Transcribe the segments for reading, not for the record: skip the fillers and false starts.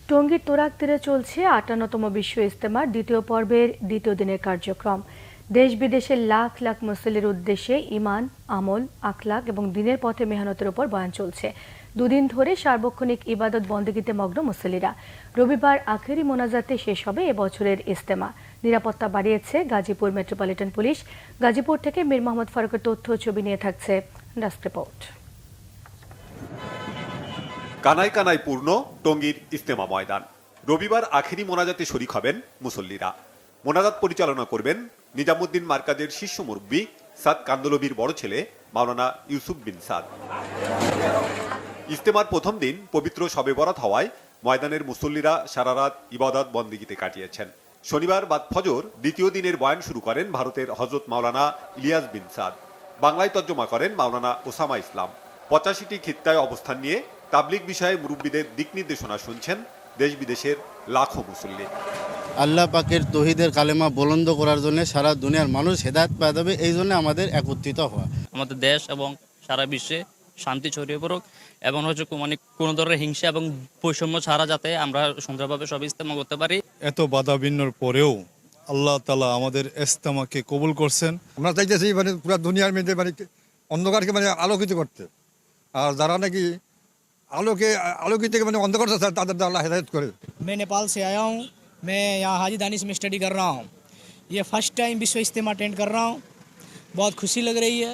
টঙ্গীর তোরাক তীরে চলছে ৫৮তম বিশ্ব ইজতেমার দ্বিতীয় পর্বের দ্বিতীয় দিনের কার্যক্রম। দেশ বিদেশের লাখ লাখ মুসল্লির উদ্দেশ্যে ঈমান, আমল, আখলাক এবং দ্বীনের পথে মেহনতের উপর বয়ান চলছে। দুদিন ধরে সার্বক্ষণিক ইবাদত বন্দেগীতে মগ্ন মুসল্লিরা। রবিবার আখেরি মোনাজাতে শেষ হবে এবছরের ইজতেমা। নিরাপত্তা বাড়িয়েছে গাজীপুর মেট্রোপলিটন পুলিশ। গাজীপুর থেকে মীর মোহাম্মদ ফারুকের তথ্য ছবি নিয়ে থাকছে ডেস্ক রিপোর্ট। কানায় কানায় পূর্ণ টঙ্গীর ইজতেমা ময়দান। রবিবার আখেরি মোনাজাতে শরীক হবেন মুসল্লিরা। মোনাজাত পরিচালনা করবেন নিজামুদ্দিন মার্কাজের শীর্ষ মুরব্বী সাদ কান্দলবির বড় ছেলে মাওলানা ইউসুফ বিন সাদ। ইজতেমার প্রথম দিন পবিত্র শবে বরাত হওয়ায় ময়দানের মুসল্লিরা সারা রাত ইবাদত বন্দেগীতে কাটিয়েছেন। শনিবার বাদ ফজর দ্বিতীয় দিনের বয়ান শুরু করেন ভারতের হযরত মাওলানা ইলিয়াস বিন সাদ। বাংলায় তর্জমা করেন মাওলানা ওসামা ইসলাম। ৮৫টি খিত্তায় অবস্থান নিয়ে তাবলিগ বিষয়ে মুরব্বীদের দিক নির্দেশনা শুনছেন দেশ বিদেশের লাখো মুসল্লি। আল্লাহ পাকের তৌহিদের কালেমা বুলন্দ করার জন্য সারা দুনিয়ার মানুষ হেদায়েত পেয়ে যাবে, এই জন্য আমাদের একত্রিত হওয়া। আমাদের দেশ এবং সারা বিশ্বে শান্তি ছড়িয়ে পড়ুক এবং কোনো ধরনের হিংসা এবং বৈষম্য ছাড়া যাতে আমরা সুন্দরভাবে সব ইজতেমা করতে পারি। এত বাধা বিঘ্নর পরেও আল্লাহ তাআলা আমাদের ইজতেমাকে কবুল করছেন। আমরা চাইতেছি পুরো দুনিয়ার মধ্যে অন্ধকারকে আলোকিত করতে, আর যারা নাকি आलोकित अंधकार से अल्लाह हिदायत करे। मैं नेपाल से आया हूँ। मैं यहाँ हाजी दानिश में स्टडी कर रहा हूँ। ये फर्स्ट टाइम विश्व इज्तिमा अटेंड कर रहा हूँ। बहुत खुशी लग रही है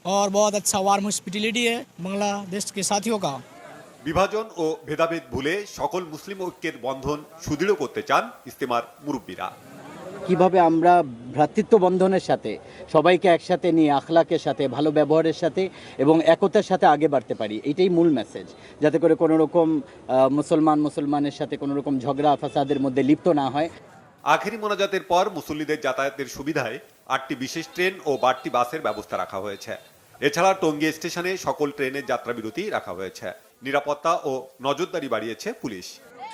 और बहुत अच्छा वार्म हॉस्पिटलिटी है बांग्लादेश के साथियों का। বিভাজন ও ভেদাভেদ ভুলে সকল মুসলিম ঐক্যের বন্ধন সুদৃঢ় করতে চান ইজতেমার মুরব্বীরা। কিভাবে আমরা ভ্রাতৃত্ব বন্ধনের সাথে সবাইকে একসাথে নিয়ে আখলাকের সাথে ভালো ব্যবহারের সাথে এবং একতার সাথে আগে বাড়তে পারি, এটাই মূল মেসেজ। যাতে করে কোনো রকম মুসলমানের সাথে কোনো রকম ঝগড়া ফাসাদের মধ্যে লিপ্ত না হয়। আখেরি মোনাজাতের পর মুসল্লিদের যাতায়াতের সুবিধায় ৮টি বিশেষ ট্রেন ও বাড়তি বাসের ব্যবস্থা রাখা হয়েছে। এছাড়া টঙ্গী স্টেশনে সকল ট্রেনের যাত্রা বিরতি রাখা হয়েছে। নিরাপত্তা ও নজরদারি বাড়িয়েছে পুলিশ।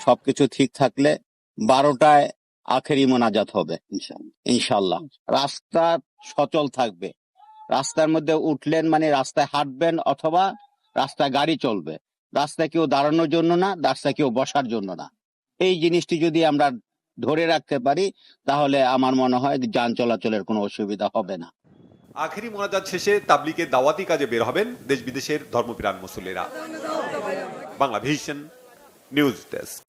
সবকিছু ঠিক থাকলে 12টায় আখেরি মোনাজাত হবে ইনশাআল্লাহ। রাস্তা সচল থাকবে, রাস্তার মধ্যে উঠলেন মানে রাস্তায় হাঁটবেন অথবা রাস্তায় গাড়ি চলবে। রাস্তায় কেউ দাঁড়ানোর জন্য না, রাস্তায় কেউ বসার জন্য না। এই জিনিসটি যদি আমরা ধরে রাখতে পারি তাহলে আমার মনে হয় যান চলাচলের কোনো অসুবিধা হবে না। আখেরি মোনাজাত শেষে তাবলিগের দাওয়াতি কাজে বের হবেন দেশ বিদেশের ধর্মপ্রাণ মুসল্লিরা। Bangla vision news desk.